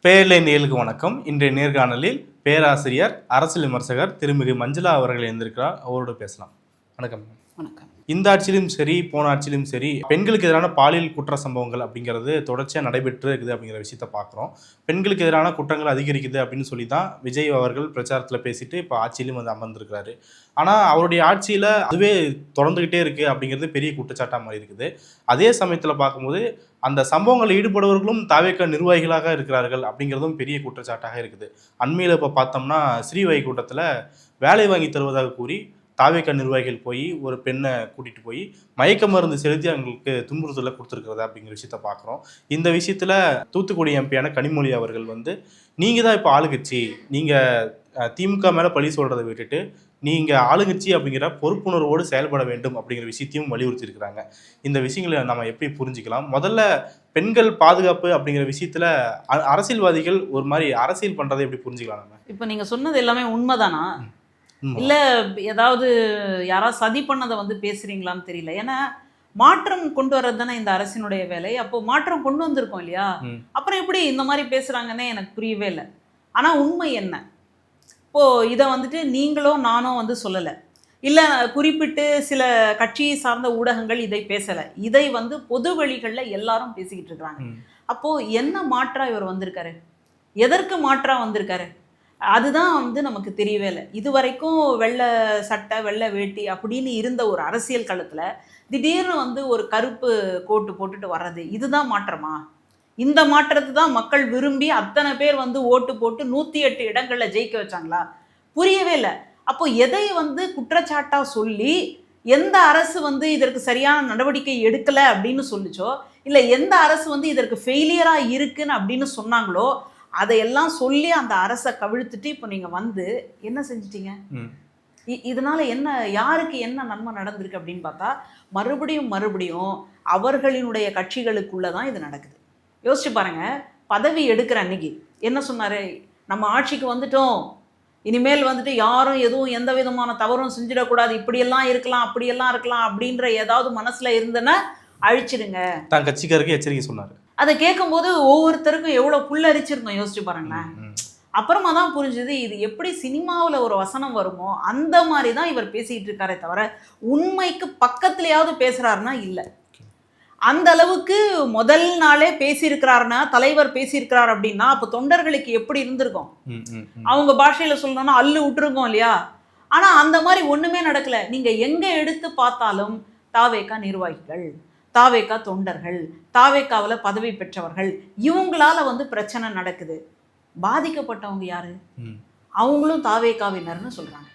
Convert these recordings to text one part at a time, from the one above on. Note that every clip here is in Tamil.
பேரலை நேயர்களுக்கு வணக்கம். இன்றைய நேர்காணலில் பேராசிரியர், அரசியல் விமர்சகர் திருமிகு மஞ்சுளா அவர்கள் இருந்திருக்கிறார். அவரோடு பேசலாம். வணக்கம். வணக்கம். இந்த ஆட்சியிலும் சரி, போன ஆட்சியிலும் சரி, பெண்களுக்கு எதிரான பாலியல் குற்ற சம்பவங்கள் அப்படிங்கிறது தொடர்ச்சியாக நடைபெற்று இருக்குது அப்படிங்கிற விஷயத்த பார்க்குறோம். பெண்களுக்கு எதிரான குற்றங்கள் அதிகரிக்குது அப்படின்னு சொல்லி தான் விஜய் அவர்கள் பிரச்சாரத்தில் பேசிட்டு இப்போ ஆட்சியிலும் வந்து அமர்ந்திருக்கிறாரு. ஆனால் அவருடைய ஆட்சியில் அதுவே தொடர்ந்துகிட்டே இருக்குது அப்படிங்கிறது பெரிய குற்றச்சாட்டாக மாதிரி இருக்குது. அதே சமயத்தில் பார்க்கும்போது அந்த சம்பவங்களில் ஈடுபடுவர்களும் தாவேக நிர்வாகிகளாக இருக்கிறார்கள் அப்படிங்கிறதும் பெரிய குற்றச்சாட்டாக இருக்குது. அண்மையில் இப்போ பார்த்தோம்னா ஸ்ரீவைகுண்டத்தில் வேலை வாங்கி தருவதாக கூறி தாவேக நிர்வாகிகள் போய் ஒரு பெண்ணை கூட்டிகிட்டு போய் மயக்க மருந்து செலுத்தி அவங்களுக்கு துன்புறுத்தலை கொடுத்துருக்கிறதா அப்படிங்கிற விஷயத்த பார்க்குறோம். இந்த விஷயத்தில் தூத்துக்குடி எம்பியான கனிமொழி அவர்கள் வந்து நீங்கள் தான் இப்போ ஆளுங்கட்சி, நீங்கள் திமுக மேலே பழி சொல்கிறத விட்டுட்டு நீங்கள் ஆளுங்கட்சி அப்படிங்கிற பொறுப்புணர்வோடு செயல்பட வேண்டும் அப்படிங்கிற விஷயத்தையும் வலியுறுத்தியிருக்கிறாங்க. இந்த விஷயங்களை நம்ம எப்படி புரிஞ்சுக்கலாம்? முதல்ல பெண்கள் பாதுகாப்பு அப்படிங்கிற விஷயத்தில் அரசியல்வாதிகள் ஒரு மாதிரி அரசியல் பண்ணுறதை எப்படி புரிஞ்சுக்கலாம் நம்ம? இப்போ நீங்கள் சொன்னது எல்லாமே உண்மைதானா, இல்லை ஏதாவது யாராவது சதி பண்ணதை வந்து பேசுகிறீங்களான்னு தெரியல. ஏன்னா மாற்றம் கொண்டு வர்றது தானே இந்த அரசினுடைய வேலை. அப்போது மாற்றம் கொண்டு வந்திருக்கோம் இல்லையா? அப்புறம் எப்படி இந்த மாதிரி பேசுகிறாங்கன்னே எனக்கு புரியவே இல்லை. ஆனால் உண்மை என்ன? இப்போது இதை வந்துட்டு நீங்களோ நானோ வந்து சொல்லலை, இல்லை குறிப்பிட்டு சில கட்சியை சார்ந்த ஊடகங்கள் இதை பேசலை, இதை வந்து பொது வழிகளில் எல்லாரும் பேசிக்கிட்டு இருக்கிறாங்க. அப்போது என்ன மாற்றா இவர் வந்திருக்காரு? எதற்கு மாற்றா வந்திருக்காரு? அதுதான் வந்து நமக்கு தெரியவே இல்லை. இது வரைக்கும் வெள்ளை சட்டை வெள்ளை வேட்டி அப்படின்னு இருந்த ஒரு அரசியல் களத்தில் திடீர்னு வந்து ஒரு கருப்பு கோட்டு போட்டுட்டு வர்றது, இதுதான் மாற்றமா? இந்த மாற்றத்தை தான் மக்கள் விரும்பி அத்தனை பேர் வந்து ஓட்டு போட்டு 108 இடங்களில் ஜெயிக்க வச்சாங்களா? புரியவே இல்லை. அப்போ எதை வந்து குற்றச்சாட்டாக சொல்லி எந்த அரசு வந்து இதற்கு சரியான நடவடிக்கை எடுக்கலை அப்படின்னு சொல்லிச்சோ, இல்லை எந்த அரசு வந்து இதற்கு ஃபெயிலியராக இருக்குன்னு அப்படின்னு சொன்னாங்களோ அதையெல்லாம் சொல்லி அந்த அரசை கவிழ்த்துட்டு இப்போ நீங்கள் வந்து என்ன செஞ்சிட்டீங்க? இதனால என்ன, யாருக்கு என்ன நன்மை நடந்திருக்கு அப்படின்னு பார்த்தா மறுபடியும் அவர்களினுடைய கட்சிகளுக்குள்ளே தான் இது நடக்குது. யோசிச்சு பாருங்க. பதவி எடுக்கிற அன்னைக்கு என்ன சொன்னார்? நம்ம ஆட்சிக்கு வந்துட்டோம், இனிமேல் வந்துட்டு யாரும் எதுவும் எந்த விதமான தவறும் செஞ்சிடக்கூடாது, இப்படியெல்லாம் இருக்கலாம் அப்படியெல்லாம் இருக்கலாம் அப்படின்ற ஏதாவது மனசில் இருந்தேன்னா அழிச்சிடுங்க, தான் கட்சிக்காருக்கு எச்சரிக்கை சொன்னார். அதை கேட்கும்போது ஒவ்வொருத்தருக்கும் எவ்வளோ புல்லரிச்சிருந்தோம். யோசிச்சு பாருங்களேன். அப்புறமா தான் புரிஞ்சுது இது எப்படி சினிமாவில் ஒரு வசனம் வருமோ அந்த மாதிரி தான் இவர் பேசிகிட்டு இருக்காரே தவிர உண்மைக்கு பக்கத்துலையாவது பேசுகிறாருன்னா இல்லை. அந்த அளவுக்கு முதல் நாளே பேசியிருக்கிறாருன்னா, தலைவர் பேசியிருக்கிறார் அப்படின்னா அப்போ தொண்டர்களுக்கு எப்படி இருந்திருக்கும்? அவங்க பாஷையில் சொல்லணும்னா அல்லு விட்டுருக்கோம் இல்லையா? ஆனால் அந்த மாதிரி ஒன்றுமே நடக்கலை. நீங்கள் எங்கே எடுத்து பார்த்தாலும் தாவேகா நிர்வாகிகள், தாவேகா தொண்டர்கள், தாவேகாவில் பதவி பெற்றவர்கள், இவங்களால வந்து பிரச்சனை நடக்குது. பாதிக்கப்பட்டவங்க யாரு? அவங்களும் தாவேகாவினர்னு சொல்கிறாங்க.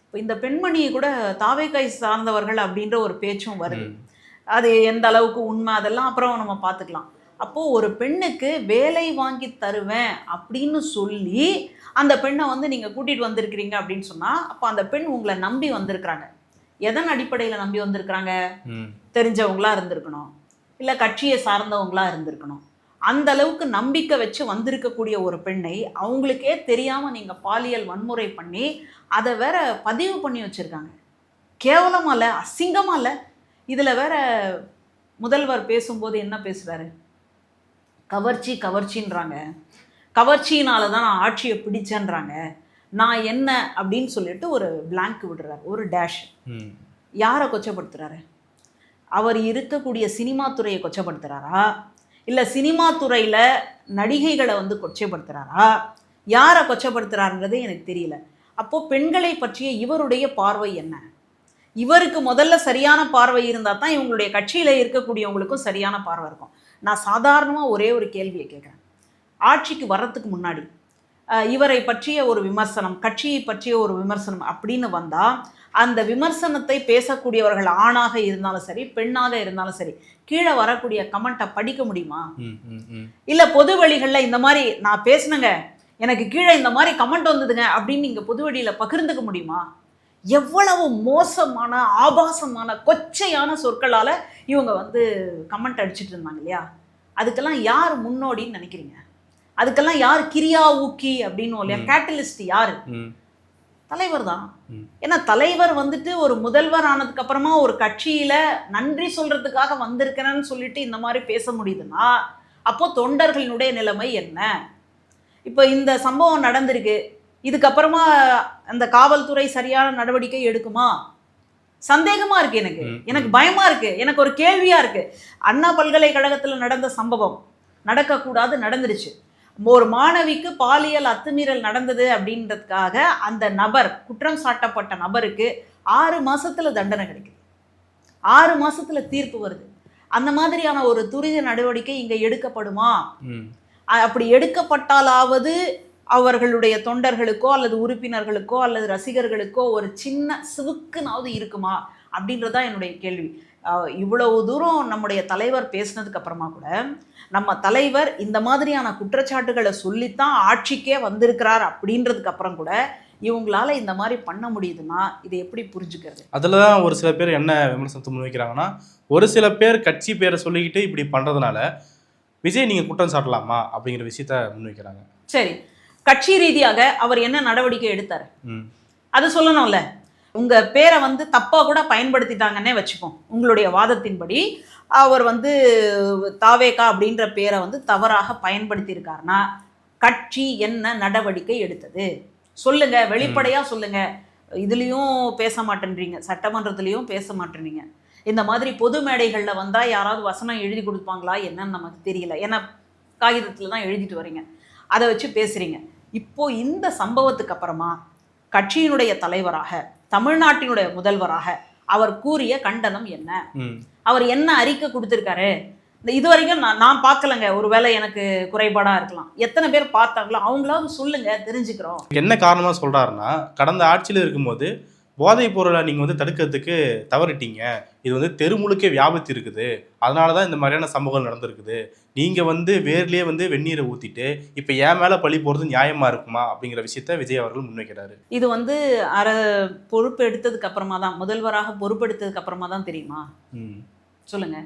இப்போ இந்த பெண்மணியை கூட தாவேகா சார்ந்தவர்கள் அப்படின்ற ஒரு பேச்சும் வருது. அது எந்த அளவுக்கு உண்மை அதெல்லாம் அப்புறம் நம்ம பார்த்துக்கலாம். அப்போது ஒரு பெண்ணுக்கு வேலை வாங்கி தருவேன் அப்படின்னு சொல்லி அந்த பெண்ணை வந்து நீங்கள் கூட்டிகிட்டு வந்திருக்கிறீங்க அப்படின்னு சொன்னால் அப்போ அந்த பெண் உங்களை நம்பி வந்திருக்கிறாங்க. எதன் அடிப்படையில் நம்பி வந்திருக்கிறாங்க? தெரிஞ்சவங்களா இருந்திருக்கணும், இல்லை கட்சியை சார்ந்தவங்களா இருந்திருக்கணும். அந்த அளவுக்கு நம்பிக்கை வச்சு வந்திருக்கக்கூடிய ஒரு பெண்ணை அவங்களுக்கே தெரியாமல் நீங்கள் பாலியல் வன்முறை பண்ணி அதை வேற பதிவு பண்ணி வச்சுருக்காங்க. கேவலமாக இல்லை, அசிங்கமாக இல்லை? இதில் வேற முதல்வர் பேசும்போது என்ன பேசுகிறாரு? கவர்ச்சின்றாங்க, கவர்ச்சியினால தான் நான் ஆட்சியை பிடிச்சேன்றாங்க, நான் என்ன அப்படின்னு சொல்லிட்டு ஒரு பிளாங்க் விடுறாரு, ஒரு டேஷ். யாரை கொச்சப்படுத்துறாரு? அவர் இருக்கக்கூடிய சினிமா துறையை கொச்சப்படுத்துறாரா, இல்லை சினிமா துறையில் நடிகைகளை வந்து கொச்சப்படுத்துறாரா, யாரை கொச்சப்படுத்துறாருன்றதே எனக்கு தெரியல. அப்போது பெண்களை பற்றிய இவருடைய பார்வை என்ன? இவருக்கு முதல்ல சரியான பார்வை இருந்தால் தான் இவங்களுடைய கட்சியில் இருக்கக்கூடியவங்களுக்கும் சரியான பார்வை இருக்கும். நான் சாதாரணமாக ஒரே ஒரு கேள்வியை கேட்குறேன். ஆட்சிக்கு வர்றதுக்கு முன்னாடி இவரை பற்றிய ஒரு விமர்சனம், கட்சியை பற்றிய ஒரு விமர்சனம் அப்படின்னு வந்தால் அந்த விமர்சனத்தை பேசக்கூடியவர்கள் ஆணாக இருந்தாலும் சரி பெண்ணாக இருந்தாலும் சரி கீழே வரக்கூடிய கமெண்ட்டை படிக்க முடியுமா? இல்லை பொது வழிகளில் இந்த மாதிரி நான் பேசினேங்க, எனக்கு கீழே இந்த மாதிரி கமெண்ட் வந்ததுங்க அப்படின்னு நீங்கள் பொது வழியில் பகிர்ந்துக்க முடியுமா? எவ்வளவு மோசமான ஆபாசமான கொச்சையான சொற்களால் இவங்க வந்து கமெண்ட் அடிச்சுட்டு இருந்தாங்க இல்லையா? அதுக்கெல்லாம் யார் முன்னோடின்னு நினைக்கிறீங்க? அதுக்கெல்லாம் யார் கிரியா ஊக்கி அப்படின்னு இல்லையா? கேட்டலிஸ்ட் யாரு? தலைவர் தான். ஏன்னா தலைவர் வந்துட்டு ஒரு முதல்வர் ஆனதுக்கு அப்புறமா ஒரு கட்சியில நன்றி சொல்றதுக்காக வந்திருக்கிறேன்னு சொல்லிட்டு இந்த மாதிரி பேச முடியுதுன்னா அப்போ தொண்டர்களினுடைய நிலைமை என்ன? இப்போ இந்த சம்பவம் நடந்திருக்கு, இதுக்கப்புறமா அந்த காவல்துறை சரியான நடவடிக்கை எடுக்குமா? சந்தேகமா இருக்கு எனக்கு பயமா இருக்கு, எனக்கு ஒரு கேள்வியா இருக்கு. அண்ணா பல்கலைக்கழகத்துல நடந்த சம்பவம் நடக்கக்கூடாது, நடந்துருச்சு. ஒரு மாணவிக்கு பாலியல் அத்துமீறல் நடந்தது அப்படின்றதுக்காக அந்த நபர், குற்றம் சாட்டப்பட்ட நபருக்கு 6 மாசத்துல தண்டனை கிடைக்குது, 6 மாசத்துல தீர்ப்பு வருது. அந்த மாதிரியான ஒரு துரித நடவடிக்கை இங்க எடுக்கப்படுமா? அப்படி எடுக்கப்பட்டாலாவது அவர்களுடைய தொண்டர்களுக்கோ அல்லது உறுப்பினர்களுக்கோ அல்லது ரசிகர்களுக்கோ ஒரு சின்ன சிவுக்குனாவது இருக்குமா அப்படின்றதான் என்னுடைய கேள்வி. இவ்வளவு தூரம் நம்முடைய தலைவர் பேசினதுக்கு அப்புறமா கூட நம்ம தலைவர் இந்த மாதிரியான குற்றச்சாட்டுகளை சொல்லித்தான் ஆட்சிக்கே வந்திருக்கிறார் அப்படின்றதுக்கு அப்புறம் கூட இவங்களால இந்த மாதிரி பண்ண முடியுதுன்னா இதை எப்படி புரிஞ்சுக்கிறது? அதில் தான் ஒரு சில பேர் என்ன விமர்சனத்தை முன்வைக்கிறாங்கன்னா, ஒரு சில பேர் கட்சி பேரை சொல்லிக்கிட்டு இப்படி பண்ணுறதுனால விஜய் நீங்கள் குற்றம் சாட்டலாமா அப்படிங்கிற விஷயத்த முன்வைக்கிறாங்க. சரி, கட்சி ரீதியாக அவர் என்ன நடவடிக்கை எடுத்தார் அது சொல்லணும்ல. உங்க பேரை வந்து தப்பா கூட பயன்படுத்திட்டாங்கன்னே வச்சுப்போம். உங்களுடைய வாதத்தின்படி அவர் வந்து தாவேகா அப்படின்ற பேரை வந்து தவறாக பயன்படுத்தி இருக்காருன்னா கட்சி என்ன நடவடிக்கை எடுத்தது சொல்லுங்க, வெளிப்படையா சொல்லுங்க. இதுலயும் பேச மாட்டேன்றீங்க, சட்டமன்றத்திலையும் பேச மாட்டேன்றீங்க. இந்த மாதிரி பொது மேடைகள்ல வந்தா யாராவது வசனம் எழுதி கொடுப்பாங்களா என்னன்னு நமக்கு தெரியல. ஏன்னா காகிதத்துல தான் எழுதிட்டு வரீங்க, அதை வச்சு பேசுறீங்க. இப்போ இந்த சம்பவத்துக்கு அப்புறமா கட்சியினுடைய தலைவராக, தமிழ்நாட்டினுடைய முதல்வராக அவர் கூறிய கண்டனம் என்ன? அவர் என்ன அறிக்கை கொடுத்திருக்காரு? இது வரைக்கும் நான் பார்க்கலங்க. ஒருவேளை எனக்கு குறைபாடா இருக்கலாம். எத்தனை பேர் பார்த்தாங்களோ அவங்களாவது சொல்லுங்க, தெரிஞ்சுக்கிறோம். என்ன காரணமா சொல்றாருன்னா, கடந்த ஆட்சியில் இருக்கும்போது போதைப் பொருளை நீங்கள் வந்து தடுக்கிறதுக்கு தவறிட்டீங்க, இது வந்து தெரு முழுக்க வியாபித்து இருக்குது, அதனால தான் இந்த மாதிரியான சம்பவங்கள் நடந்திருக்குது. நீங்கள் வந்து வேர்லேயே வந்து வெந்நீரை ஊற்றிட்டு இப்போ என் மேலே பழி போகிறது நியாயமாக இருக்குமா அப்படிங்கிற விஷயத்த விஜய் அவர்கள் முன்வைக்கிறாரு. இது வந்து பொறுப்பு எடுத்ததுக்கு அப்புறமா தான், முதல்வராக பொறுப்பெடுத்ததுக்கு அப்புறமா தான் தெரியுமா? சொல்லுங்க.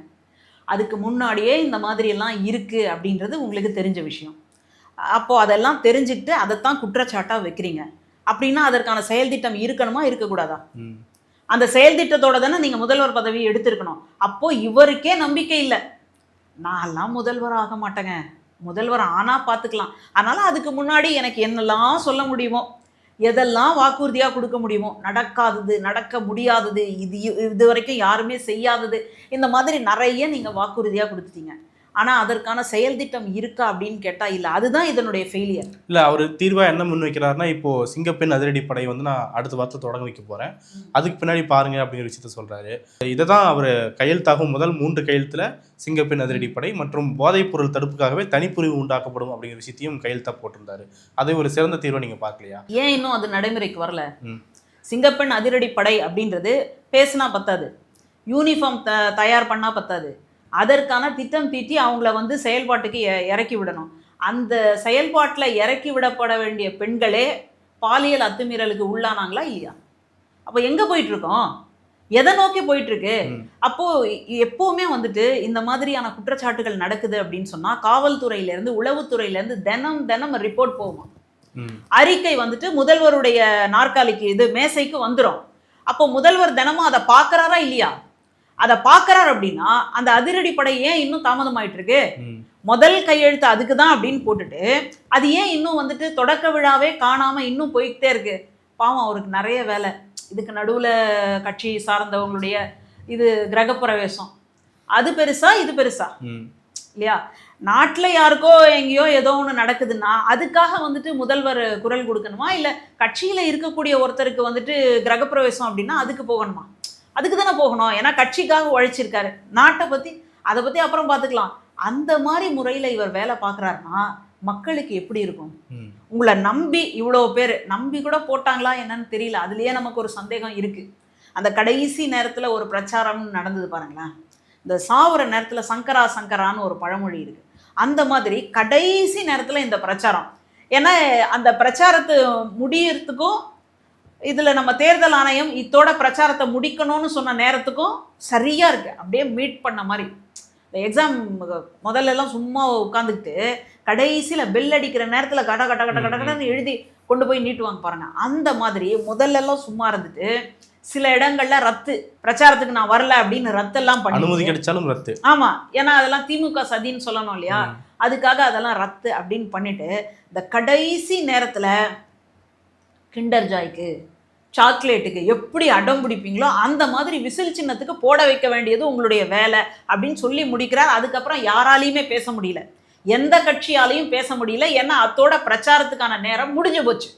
அதுக்கு முன்னாடியே இந்த மாதிரி எல்லாம் இருக்கு அப்படின்றது உங்களுக்கு தெரிஞ்ச விஷயம். அப்போ அதெல்லாம் தெரிஞ்சுக்கிட்டு அதைத்தான் குற்றச்சாட்டா வைக்கிறீங்க அப்படின்னா அதற்கான செயல் திட்டம் இருக்கணுமா, இருக்கக்கூடாதா? அந்த செயல் திட்டத்தோட தானே நீங்க முதல்வர் பதவி எடுத்திருக்கணும். அப்போ இவருக்கே நம்பிக்கை இல்லை, நான்லாம் முதல்வர் ஆக மாட்டேங்க, முதல்வர் ஆனா பார்த்துக்கலாம், அதனால அதுக்கு முன்னாடி எனக்கு என்னெல்லாம் சொல்ல முடியுமோ, எதெல்லாம் வாக்குறுதியாக கொடுக்க முடியுமோ, நடக்காதது, நடக்க முடியாதது, இது வரைக்கும் யாருமே செய்யாதது, இந்த மாதிரி நிறைய நீங்கள் வாக்குறுதியாக கொடுத்துட்டீங்க. ஆனால் அதற்கான செயல் திட்டம் இருக்கா அப்படின்னு கேட்டால் இல்லை. அதுதான் இதனுடைய ஃபெயிலியர். இல்லை, அவர் தீர்வாக என்ன முன் வைக்கிறாருன்னா, இப்போது சிங்கப்பெண் அதிரடிப்படை வந்து நான் அடுத்த வாரத்தை தொடங்க வைக்க போகிறேன், அதுக்கு பின்னாடி பாருங்கள் அப்படிங்கிற விஷயத்த சொல்கிறாரு. இதை தான் அவர் கையெழுத்தாகும் முதல் 3 கையெழுத்தில் சிங்கப்பெண் அதிரடிப்படை மற்றும் போதைப்பொருள் தடுப்புக்காகவே தனிப்பிரிவு உண்டாக்கப்படும் அப்படிங்கிற விஷயத்தையும் கையெழுத்தாக போட்டிருந்தாரு. அதை ஒரு சிறந்த தீர்வை நீங்கள் பார்க்கலையா? ஏன் இன்னும் அது நடைமுறைக்கு வரல? சிங்கப்பெண் அதிரடிப்படை அப்படின்றது பேசினா பத்தாது, யூனிஃபார்ம் தயார் பண்ணால் பத்தாது, அதற்கான திட்டம் தீட்டி அவங்கள வந்து செயல்பாட்டுக்கு இறக்கி விடணும். அந்த செயல்பாட்டில் இறக்கி விடப்பட வேண்டிய பெண்களே பாலியல் அத்துமீறலுக்கு உள்ளானாங்களா இல்லையா? அப்போ எங்கே போயிட்டுருக்கோம், எதை நோக்கி போயிட்டுருக்கு? அப்போது எப்போவுமே வந்துட்டு இந்த மாதிரியான குற்றச்சாட்டுகள் நடக்குது அப்படின்னு சொன்னால் காவல்துறையிலேருந்து உளவுத்துறையிலேருந்து தினம் ரிப்போர்ட் போகுமா, அறிக்கை வந்துட்டு முதல்வருடைய நாற்காலிக்கு இது மேசைக்கு வந்துடும். அப்போ முதல்வர் தினமும் அதை பார்க்குறாரா இல்லையா? அதை பார்க்கறாரு அப்படின்னா அந்த அதிரடிப்படை ஏன் இன்னும் தாமதமாயிட்டு இருக்கு? முதல் கையெழுத்து அதுக்கு தான் அப்படின்னு போட்டுட்டு அது ஏன் இன்னும் வந்துட்டு தொடக்க விழாவே காணாம இன்னும் போய்கிட்டே இருக்கு? பாவம், அவருக்கு நிறைய வேலை. இதுக்கு நடுவில் கட்சி சார்ந்தவங்களுடைய இது கிரகப்பிரவேசம், அது பெருசா இது பெருசா இல்லையா? நாட்டில் யாருக்கோ எங்கேயோ ஏதோ ஒன்று நடக்குதுன்னா அதுக்காக வந்துட்டு முதல்வர் குரல் கொடுக்கணுமா? இல்லை கட்சியில் இருக்கக்கூடிய ஒருத்தருக்கு வந்துட்டு கிரகப்பிரவேசம் அப்படின்னா அதுக்கு போகணுமா? அதுக்கு தானே போகணும். ஏன்னா கட்சிக்காக உழைச்சிருக்காரு, நாட்டை பற்றி அதை பற்றி அப்புறம் பார்த்துக்கலாம். அந்த மாதிரி முறையில் இவர் வேலை பார்க்குறாருன்னா மக்களுக்கு எப்படி இருக்கும்? உங்களை நம்பி இவ்வளோ பேர் நம்பி கூட போட்டாங்களா என்னன்னு தெரியல. அதுலேயே நமக்கு ஒரு சந்தேகம் இருக்குது. அந்த கடைசி நேரத்தில் ஒரு பிரச்சாரம் நடந்தது பாருங்களேன், இந்த சாவுற நேரத்தில் சங்கரா சங்கரான்னு ஒரு பழமொழி இருக்குது. அந்த மாதிரி கடைசி நேரத்தில் இந்த பிரச்சாரம், ஏன்னா அந்த பிரச்சாரத்தை முடியறதுக்கும் இதில் நம்ம தேர்தல் ஆணையம் இதோட பிரச்சாரத்தை முடிக்கணும்னு சொன்ன நேரத்துக்கும் சரியாக இருக்குது. அப்படியே மீட் பண்ண மாதிரி. இந்த எக்ஸாம் முதல்லலாம் சும்மா உட்காந்துக்கிட்டு கடைசியில் பெல் அடிக்கிற நேரத்தில் கட கட கட கடன்னு எழுதி கொண்டு போய் நீட்டுவாங்க பாருங்கள். அந்த மாதிரி முதல்லலாம் சும்மா இருந்துட்டு சில இடங்கள்ல ரத்து, பிரச்சாரத்துக்கு நான் வரல அப்படின்னு ரத்தெல்லாம் பண்ணி, அனுமதி கிடைச்சாலும் ரத்து. ஆமா, ஏன்னா அதெல்லாம் திமுக சதின்னு சொல்லணும் இல்லையா? அதுக்காக அதெல்லாம் ரத்து அப்படின்னு பண்ணிட்டு இந்த கடைசி நேரத்தில் கிண்டர் ஜாய்க்கு சாக்லேட்டுக்கு எப்படி அடம் பிடிப்பீங்களோ அந்த மாதிரி விசில் சின்னத்துக்கு போட வைக்க வேண்டியது உங்களுடைய வேலை அப்படின்னு சொல்லி முடிக்கிறார். அதுக்கப்புறம் யாராலையுமே பேச முடியல, எந்த கட்சியாலையும் பேச முடியல. ஏன்னா அதோட பிரச்சாரத்துக்கான நேரம் முடிஞ்சு போச்சு.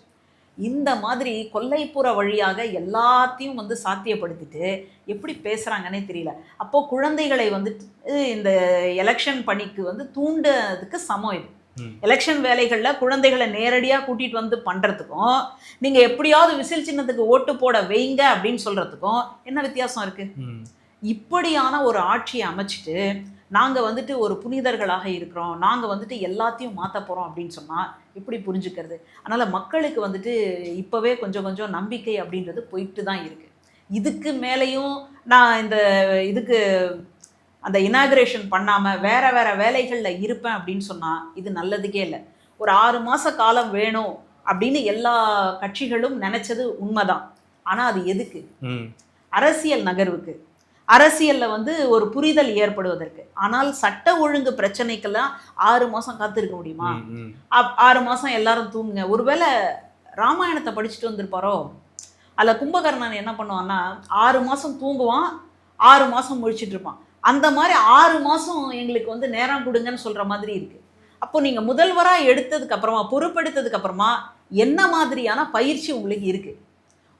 இந்த மாதிரி கொல்லைப்புற வழியாக எல்லாத்தையும் வந்து சாத்தியப்படுத்திட்டு எப்படி பேசுகிறாங்கன்னே தெரியல. அப்போது குழந்தைகளை வந்துட்டு இந்த எலெக்ஷன் பணிக்கு வந்து தூண்டுறதுக்கு சமம் இது. எலெக்ஷன் வேலைகளில் குழந்தைகளை நேரடியாக கூட்டிகிட்டு வந்து பண்ணுறதுக்கும் நீங்கள் எப்படியாவது விசில் சின்னத்துக்கு ஓட்டு போட வைங்க அப்படின்னு சொல்கிறதுக்கும் என்ன வித்தியாசம் இருக்குது? இப்படியான ஒரு ஆட்சியை அமைச்சிட்டு நாங்கள் வந்துட்டு ஒரு புனிதர்களாக இருக்கிறோம், நாங்கள் வந்துட்டு எல்லாத்தையும் மாற்ற போகிறோம் அப்படின்னு சொன்னால் எப்படி புரிஞ்சுக்கிறது? அதனால் மக்களுக்கு வந்துட்டு இப்போவே கொஞ்சம் கொஞ்சம் நம்பிக்கை அப்படின்றது போயிட்டு தான் இருக்குது. இதுக்கு மேலேயும் நான் இந்த இதுக்கு அந்த இனாகிரேஷன் பண்ணாமல் வேறு வேறு வேலைகளில் இருப்பேன் அப்படின்னு சொன்னால் இது நல்லதுக்கே இல்லை. ஒரு 6 மாத காலம் வேணும் அப்படின்னு எல்லா கட்சிகளும் நினச்சது உண்மைதான். ஆனால் அது எதுக்கு? அரசியல் நகர்வுக்கு, அரசியலில் வந்து ஒரு புரிதல் ஏற்படுவதற்கு. ஆனால் சட்ட ஒழுங்கு பிரச்சனைக்கெல்லாம் 6 மாதம் காத்திருக்க முடியுமா? 6 மாதம் எல்லாரும் தூங்குங்க. ஒருவேளை ராமாயணத்தை படிச்சுட்டு வந்திருப்பாரோ, அதில் கும்பகர்ணன் என்ன பண்ணுவான்னா 6 மாதம் தூங்குவான், 6 மாதம் முழிச்சிட்டு இருப்பான். அந்த மாதிரி 6 மாதம் எங்களுக்கு வந்து நேரம் கொடுங்கன்னு சொல்கிற மாதிரி இருக்குது. அப்போ நீங்கள் முதல்வராக எடுத்ததுக்கு அப்புறமா, பொறுப்பெடுத்ததுக்கு அப்புறமா என்ன மாதிரியான பயிற்சி உங்களுக்கு இருக்குது?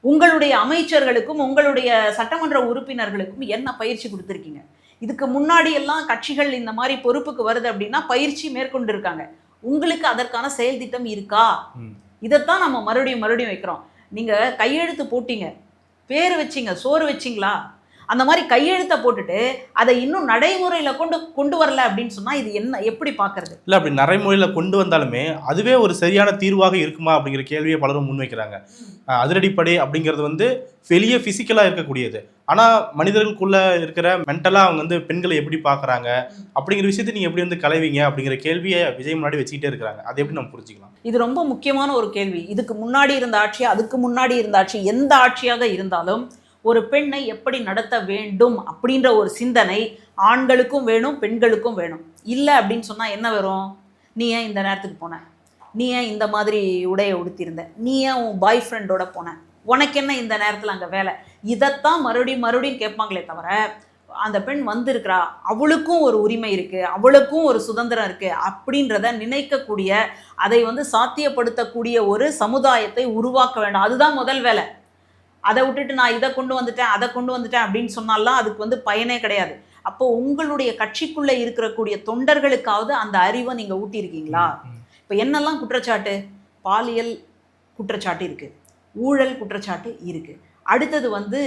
உங்களுடைய அமைச்சர்களுக்கும் உங்களுடைய சட்டமன்ற உறுப்பினர்களுக்கும் என்ன பயிற்சி கொடுத்துருக்கீங்க? இதுக்கு முன்னாடி எல்லாம் கட்சிகள் இந்த மாதிரி பொறுப்புக்கு வருது அப்படின்னா பயிற்சி மேற்கொண்டு இருக்காங்க. உங்களுக்கு அதற்கான செயல் திட்டம் இருக்கா? இதைத்தான் நம்ம மறுபடியும் வைக்கிறோம். நீங்கள் கையெழுத்து போட்டீங்க, பேர் வச்சிங்க, சோறு வச்சிங்களா? அந்த மாதிரி கையெழுத்தை போட்டுட்டு அதை இன்னும் நடைமுறையில் கொண்டு வரல அப்படின்னு சொன்னால் இது என்ன, எப்படி பார்க்கறது? இல்லை, அப்படி நடைமுறையில் கொண்டு வந்தாலுமே அதுவே ஒரு சரியான தீர்வாக இருக்குமா அப்படிங்கிற கேள்வியை பலரும் முன்வைக்கிறாங்க. அதிரடிப்படை அப்படிங்கிறது வந்து வெளியே ஃபிசிக்கலாக இருக்கக்கூடியது. ஆனால் மனிதர்களுக்குள்ளே இருக்கிற மென்டலாக அவங்க வந்து பெண்களை எப்படி பார்க்குறாங்க அப்படிங்கிற விஷயத்தை நீங்கள் எப்படி வந்து கலைவீங்க அப்படிங்கிற கேள்வியை விஜய் முன்னாடி வச்சுக்கிட்டே இருக்கிறாங்க. அதை எப்படி நம்ம புரிஞ்சுக்கலாம்? இது ரொம்ப முக்கியமான ஒரு கேள்வி. இதுக்கு முன்னாடி இருந்த ஆட்சி, அதுக்கு முன்னாடி இருந்த ஆட்சி, எந்த ஆட்சியாக இருந்தாலும் ஒரு பெண்ணை எப்படி நடத்த வேண்டும் அப்படின்ற ஒரு சிந்தனை ஆண்களுக்கும் வேணும், பெண்களுக்கும் வேணும். இல்லை அப்படின்னு சொன்னால் என்ன வரும்? நீ ஏன் இந்த நேரத்துக்கு போன? நீ ஏன் இந்த மாதிரி உடையை உடுத்தியிருந்த? நீ ஏன் உன் பாய் ஃப்ரெண்டோட போன? உனக்கு என்ன இந்த நேரத்தில் அங்கே வேலை? இதைத்தான் மறுபடியும் கேட்பாங்களே தவிர, அந்த பெண் வந்திருக்கிறா, அவளுக்கும் ஒரு உரிமை இருக்குது, அவளுக்கும் ஒரு சுதந்திரம் இருக்குது அப்படின்றத நினைக்கக்கூடிய, அதை வந்து சாத்தியப்படுத்தக்கூடிய ஒரு சமுதாயத்தை உருவாக்க வேண்டும். அதுதான் முதல் வேலை. அதை விட்டுட்டு நான் இதை கொண்டு வந்துட்டேன், அதை கொண்டு வந்துட்டேன் அப்படின்னு சொன்னாலாம் அதுக்கு வந்து பயனே கிடையாது. அப்போது உங்களுடைய கட்சிக்குள்ளே இருக்கக்கூடிய தொண்டர்களுக்காவது அந்த அறிவை நீங்கள் ஊட்டியிருக்கீங்களா? இப்போ என்னெல்லாம் குற்றச்சாட்டு? பாலியல் குற்றச்சாட்டு இருக்குது, ஊழல் குற்றச்சாட்டு இருக்குது, அடுத்தது வந்து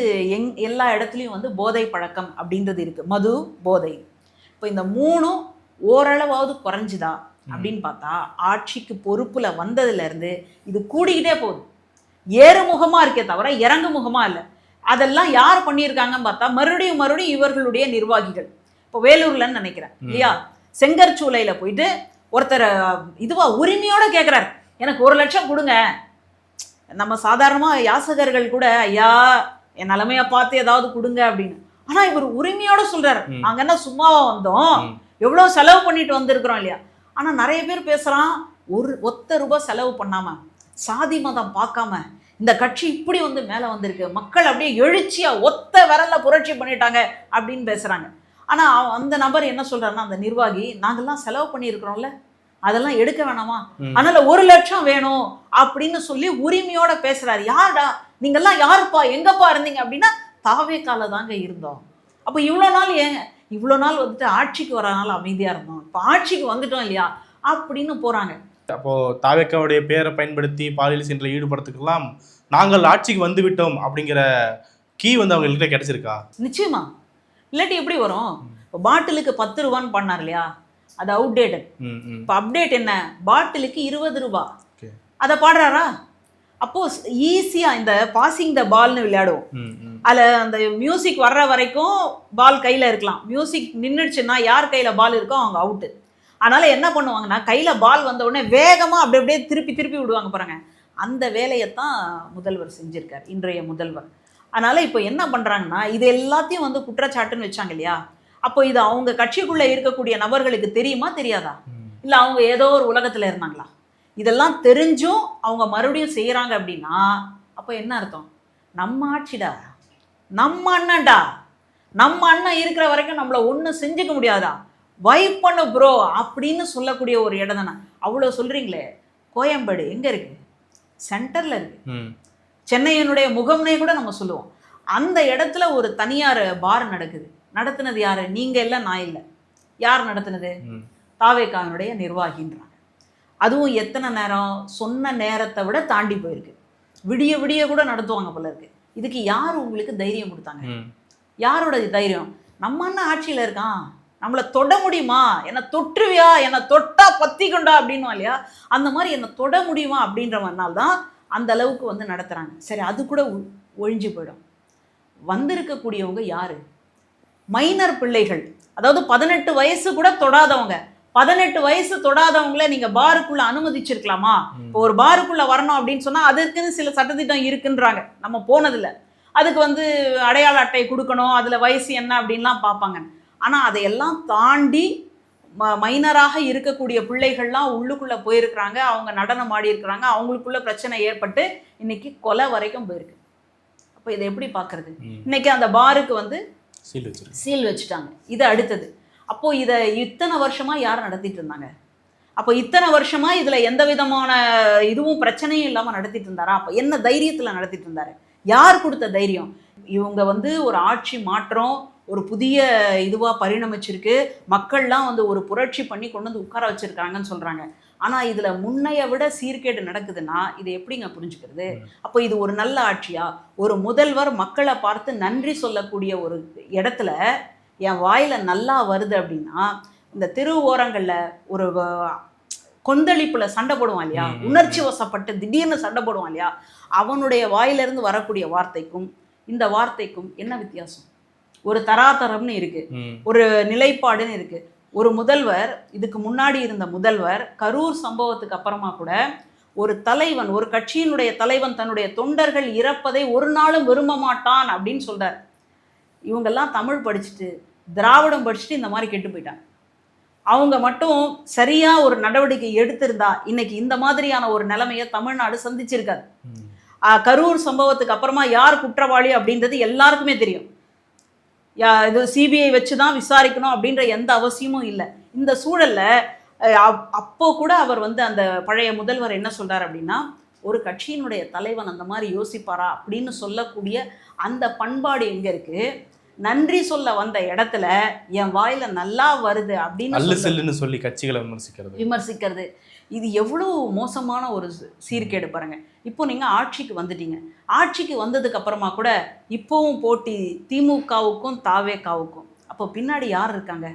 எல்லா இடத்துலையும் வந்து போதை பழக்கம் அப்படின்றது இருக்குது, மது, போதை. இப்போ இந்த 3 ஓரளவாவது குறைஞ்சுதா அப்படின்னு பார்த்தா ஆட்சிக்கு பொறுப்பில் வந்ததுலேருந்து இது கூடிக்கிட்டே போகுது. ஏறுமுகமாக இருக்கே தவிர இறங்கு முகமாக இல்லை. அதெல்லாம் யார் பண்ணியிருக்காங்கன்னு பார்த்தா மறுபடியும் இவர்களுடைய நிர்வாகிகள். இப்போ வேலூர்லன்னு நினைக்கிறேன் இல்லையா, செங்கற்சூளையில் போயிட்டு ஒருத்தர் உரிமையோடு கேட்குறாரு, எனக்கு 1 லட்சம் கொடுங்க. நம்ம சாதாரணமாக யாசகர்கள் கூட ஐயா என் நிலைமையை பார்த்து ஏதாவது கொடுங்க அப்படின்னு. ஆனால் இவர் உரிமையோடு சொல்கிறார், நாங்கள் என்ன சும்மாவா வந்தோம், எவ்வளோ செலவு பண்ணிட்டு வந்திருக்கிறோம் இல்லையா. ஆனால் நிறைய பேர் பேசுகிறான், ஒத்த ரூபாய் செலவு பண்ணாமல், சாதி மதம் பார்க்காம இந்த கட்சி இப்படி வந்து மேலே வந்திருக்கு, மக்கள் அப்படியே எழுச்சியாக ஒத்த விரல்ல புரட்சி பண்ணிட்டாங்க அப்படின்னு பேசுகிறாங்க. ஆனால் அந்த நபர் என்ன சொல்கிறாருன்னா, அந்த நிர்வாகி, நாங்கள்லாம் செலவு பண்ணியிருக்கிறோம்ல, அதெல்லாம் எடுக்க வேணாமா, அதனால் 1 லட்சம் வேணும் அப்படின்னு சொல்லி உரிமையோட பேசுகிறாரு. யார்டா நீங்கள்லாம், யாருப்பா, எங்கப்பா இருந்தீங்க அப்படின்னா தாவேக்கால தாங்க இருந்தோம். அப்போ இவ்வளோ நாள் வந்துட்டு ஆட்சிக்கு வரனால அமைதியாக இருந்தோம், இப்போ ஆட்சிக்கு வந்துட்டோம் இல்லையா அப்படின்னு போகிறாங்க. அப்போது தாவேக்காவுடைய பேரை பயன்படுத்தி பாலியல் சீனில் ஈடுபடுறதுக்கெல்லாம் நாங்கள் ஆட்சிக்கு வந்து விட்டோம் அப்படிங்கிற கீ வந்து அவங்கள்ட்ட கிடைச்சிருக்கா? நிச்சயமா, இல்லாட்டி எப்படி வரும்? இப்போ பாட்டிலுக்கு 10 ரூபான்னு பண்ணார் இல்லையா, அது அவுடேட்டட். இப்போ அப்டேட் என்ன? பாட்டிலுக்கு 20 ரூபா. அதை பாடுறாரா? அப்போது ஈஸியாக இந்த பாசிங் த பால்னு விளையாடுவோம். அதில் அந்த மியூசிக் வர்ற வரைக்கும் பால் கையில் இருக்கலாம், மியூசிக் நின்றுடுச்சுன்னா யார் கையில் பால் இருக்கோ அவங்க அவுட்டு. அதனால் என்ன பண்ணுவாங்கன்னா, கையில் பால் வந்த உடனே வேகமாக அப்படியே திருப்பி விடுவாங்க பாருங்க. அந்த வேலையைத்தான் முதல்வர் செஞ்சுருக்கார், இன்றைய முதல்வர். அதனால் இப்போ என்ன பண்ணுறாங்கன்னா, இது எல்லாத்தையும் வந்து குற்றச்சாட்டுன்னு வச்சாங்க இல்லையா, அப்போ இது அவங்க கட்சிக்குள்ளே இருக்கக்கூடிய நபர்களுக்கு தெரியுமா தெரியாதா? இல்லை அவங்க ஏதோ ஒரு உலகத்தில் இருந்தாங்களா? இதெல்லாம் தெரிஞ்சும் அவங்க மறுபடியும் செய்கிறாங்க அப்படின்னா அப்போ என்ன அர்த்தம்? நம்ம ஆட்சிடா, நம்ம அண்ணன்டா, நம்ம அண்ணன் இருக்கிற வரைக்கும் நம்மளை ஒன்றும் செஞ்சுக்க முடியாதா, வைப் பண்ணு ப்ரோ அப்படின்னு சொல்லக்கூடிய ஒரு இடம் தானே. அவ்வளோ சொல்கிறீங்களே, கோயம்பேடு எங்கே இருக்குது? சென்டரில் இருக்குது. சென்னையினுடைய முகம்னே கூட நம்ம சொல்லுவோம். அந்த இடத்துல ஒரு தனியார் பார் நடக்குது. நடத்துனது யார்? நீங்கள் இல்லை, நான் இல்லை. யார் நடத்துனது? தாவேகாவினுடைய நிர்வாகின்றாங்க. அதுவும் எத்தனை நேரம்? சொன்ன நேரத்தை விட தாண்டி போயிருக்கு. விடிய விடிய கூட நடத்துவாங்க போல இருக்கு. இதுக்கு யார் உங்களுக்கு தைரியம் கொடுத்தாங்க? யாரோட தைரியம்? நம்ம அண்ணன் ஆட்சியில் இருக்கான், நம்மளை தொட முடியுமா? என்னை தொற்றுவியா, என்னை தொட்டா பத்தி கொண்டா அப்படின்னுவா இல்லையா? அந்த மாதிரி என்னை தொட முடியுமா அப்படின்றவனால தான் அந்த அளவுக்கு வந்து நடத்துகிறாங்க. சரி, அது கூட ஒழிஞ்சு போயிடும். வந்திருக்கக்கூடியவங்க யாரு? மைனர் பிள்ளைகள், அதாவது 18 வயசு கூட தொடாதவங்க. 18 வயசு தொடாதவங்கள நீங்க பாருக்குள்ள அனுமதிச்சிருக்கலாமா? இப்போ ஒரு பாருக்குள்ள வரணும் அப்படின்னு சொன்னா அதற்குன்னு சில சட்டத்திட்டம் இருக்குன்றாங்க. நம்ம போனதில்ல. அதுக்கு வந்து அடையாள அட்டை கொடுக்கணும், அதுல வயசு என்ன அப்படின்லாம் பார்ப்பாங்க. ஆனா அதையெல்லாம் தாண்டி மைனராக இருக்கக்கூடிய பிள்ளைகள்லாம் உள்ளுக்குள்ள போயிருக்கிறாங்க. அவங்க நடனம் ஆடி இருக்கிறாங்க. அவங்களுக்குள்ள பிரச்சனை ஏற்பட்டு இன்னைக்கு கொலை வரைக்கும் போயிருக்கு. அப்போ இதை எப்படி பார்க்கறது? இன்னைக்கு அந்த பாருக்கு வந்து சீல் வச்சுட்டாங்க. இது அடுத்தது. அப்போ இதை இத்தனை வருஷமா யார் நடத்திட்டு இருந்தாங்க? அப்போ இத்தனை வருஷமா இதுல எந்த விதமான இதுவும் பிரச்சனையும் இல்லாம நடத்திட்டு இருந்தாரா? அப்போ என்ன தைரியத்துல நடத்திட்டு இருந்தாரு? யார் கொடுத்த தைரியம்? இவங்க வந்து ஒரு ஆட்சி மாற்றம், ஒரு புதிய இதுவா பரிணமிச்சிருக்கு, மக்கள்லாம் வந்து ஒரு புரட்சி பண்ணி கொண்டு வந்து உட்கார வச்சிருக்காங்கன்னு சொல்றாங்க. ஆனா இதுல முன்னைய விட சீர்கேடு நடக்குதுன்னா இதை எப்படிங்க புரிஞ்சுக்கிறது? அப்போ இது ஒரு நல்ல ஆட்சியா? ஒரு முதல்வர் மக்களை பார்த்து நன்றி சொல்லக்கூடிய ஒரு இடத்துல என் வாயில நல்லா வருது அப்படின்னா, இந்த தெரு ஓரங்கள்ல ஒரு கொந்தளிப்புல சண்டை போடுவான் இல்லையா, உணர்ச்சி வசப்பட்டு திடீர்னு சண்டை போடுவான் இல்லையா, அவனுடைய வாயிலிருந்து வரக்கூடிய வார்த்தைக்கும் இந்த வார்த்தைக்கும் என்ன வித்தியாசம்? ஒரு தராதரம்னு இருக்கு, ஒரு நிலைப்பாடுன்னு இருக்கு. ஒரு முதல்வர், இதுக்கு முன்னாடி இருந்த முதல்வர், கரூர் சம்பவத்துக்கு அப்புறமா கூட ஒரு தலைவன், ஒரு கட்சியினுடைய தலைவன் தன்னுடைய தொண்டர்கள் இறப்பதை ஒரு நாளும் விரும்ப மாட்டான் அப்படின்னு சொல்றார். இவங்கெல்லாம் தமிழ் படிச்சுட்டு திராவிடம் படிச்சுட்டு இந்த மாதிரி கெட்டு போயிட்டாங்க. அவங்க மட்டும் சரியா ஒரு நடவடிக்கை எடுத்திருந்தா இன்னைக்கு இந்த மாதிரியான ஒரு நிலைமையை தமிழ்நாடு சந்திச்சிருக்காது. கரூர் சம்பவத்துக்கு அப்புறமா யார் குற்றவாளி அப்படின்றது எல்லாருக்குமே தெரியும். இது சிபிஐ வச்சு தான் விசாரிக்கணும் அப்படின்ற எந்த அவசியமும் இல்லை. இந்த சூழல்ல அப்போ கூட அவர் வந்து அந்த பழைய முதல்வர் என்ன சொல்றாரு அப்படின்னா, ஒரு கட்சியினுடைய தலைவன் அந்த மாதிரி யோசிப்பாரா அப்படின்னு சொல்லக்கூடிய அந்த பண்பாடு எங்க இருக்கு? நன்றி சொல்ல வந்த இடத்துல என் வாயில நல்லா வருது அப்படின்னு சொல்லி கட்சிகளை விமர்சிக்கிறது, இது எவ்வளவு மோசமான ஒரு சீர்கேடு பாருங்க. இப்போ நீங்க ஆட்சிக்கு வந்துட்டீங்க. ஆட்சிக்கு வந்ததுக்கு அப்புறமா கூட இப்போவும் போட்டி திமுகவுக்கும் தாவேகாவுக்கும். அப்போ பின்னாடி யார் இருக்காங்க?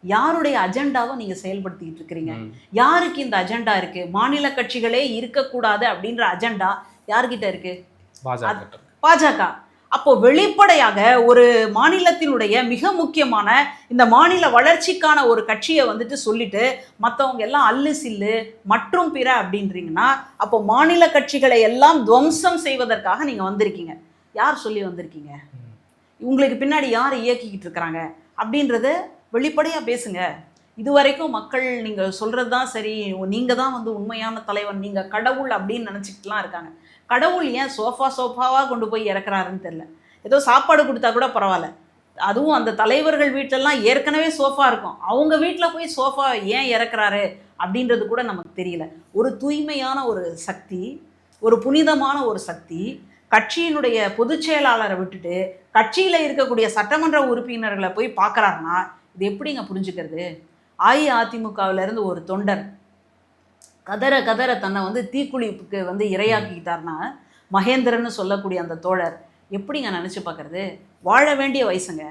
யாருடைய அஜெண்டாவை நீங்க செயல்படுத்திட்டு இருக்கிறீங்க? யாருக்கு இந்த அஜெண்டா இருக்கு? மாநில கட்சிகளே இருக்கக்கூடாது அப்படின்ற அஜெண்டா யார்கிட்ட இருக்கு? பாஜக. அப்போ வெளிப்படையாக ஒரு மாநிலத்தினுடைய மிக முக்கியமான இந்த மாநில வளர்ச்சிக்கான ஒரு கட்சியை வந்துட்டு சொல்லிட்டு மற்றவங்க எல்லாம் அல்லு சில்லு மற்றும் பிற அப்படின்றீங்கன்னா, அப்போ மாநில கட்சிகளை எல்லாம் துவம்சம் செய்வதற்காக நீங்க வந்திருக்கீங்க. யார் சொல்லி வந்திருக்கீங்க? உங்களுக்கு பின்னாடி யார் இயக்கிக்கிட்டு இருக்கிறாங்க அப்படின்றத வெளிப்படையா பேசுங்க. இதுவரைக்கும் மக்கள் நீங்க சொல்றது தான் சரி, நீங்க தான் வந்து உண்மையான தலைவன், நீங்க கடவுள் அப்படின்னு நினைச்சிட்டுலாம் இருக்காங்க. கடவுள் ஏன் சோஃபாவாக கொண்டு போய் இறக்குறாருன்னு தெரியல. ஏதோ சாப்பாடு கொடுத்தா கூட பரவாயில்ல. அதுவும் அந்த தலைவர்கள் வீட்டிலலாம் ஏற்கனவே சோஃபா இருக்கும், அவங்க வீட்டில் போய் சோஃபா ஏன் இறக்குறாரு அப்படின்றது கூட நமக்கு தெரியல. ஒரு தூய்மையான ஒரு சக்தி, ஒரு புனிதமான ஒரு சக்தி கட்சியினுடைய பொதுச் செயலாளரை விட்டுட்டு கட்சியில் இருக்கக்கூடிய சட்டமன்ற உறுப்பினர்களை போய் பார்க்குறாருன்னா இது எப்படிங்க புரிஞ்சுக்கிறது? அஇஅதிமுகவிலேருந்து ஒரு தொண்டர் கதற கதற தன்னை வந்து தீக்குளிப்புக்கு வந்து இரையாக்கிட்டார்னா, மகேந்திரன்னு சொல்லக்கூடிய அந்த தோழர் எப்படிங்க நினச்சி பார்க்குறது? வாழ வேண்டிய வயசுங்க,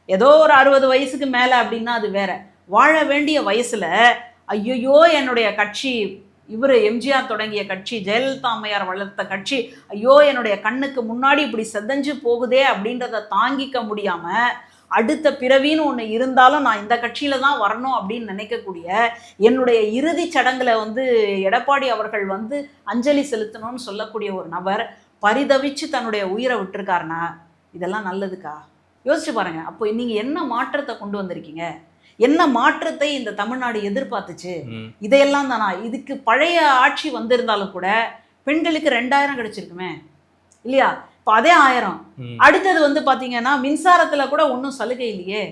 ஏதோ ஒரு 60 வயசுக்கு மேலே அப்படின்னா அது வேற. வாழ வேண்டிய வயசில் ஐயோ என்னுடைய கட்சி, இவர் எம்ஜிஆர் தொடங்கிய கட்சி, ஜெயலலிதா அம்மையார் வளர்த்த கட்சி, ஐயோ என்னுடைய கண்ணுக்கு முன்னாடி இப்படி செதஞ்சு போகுதே அப்படின்றத தாங்கிக்க முடியாமல், அடுத்த பிறவின்னு ஒன்று இருந்தாலும் நான் இந்த கட்சியில் தான் வரணும் அப்படின்னு நினைக்கக்கூடிய, என்னுடைய இறுதி சடங்குல வந்து எடப்பாடி அவர்கள் வந்து அஞ்சலி செலுத்தணும்னு சொல்லக்கூடிய ஒரு நபர் பரிதவிச்சு தன்னுடைய உயிரை விட்டுருக்காருன்னா இதெல்லாம் நல்லதுக்கா? யோசிச்சு பாருங்க. அப்போ நீங்கள் என்ன மாற்றத்தை கொண்டு வந்திருக்கீங்க? என்ன மாற்றத்தை இந்த தமிழ்நாடு எதிர்பார்த்துச்சு? இதையெல்லாம் தானா? இதுக்கு பழைய ஆட்சி வந்திருந்தாலும் கூட பெண்களுக்கு 2000 கிடைச்சிருக்குமே இல்லையா? இப்போ அதே 1000. அடுத்தது வந்து பார்த்தீங்கன்னா மின்சாரத்தில் கூட ஒன்றும் சலுகை இல்லையே.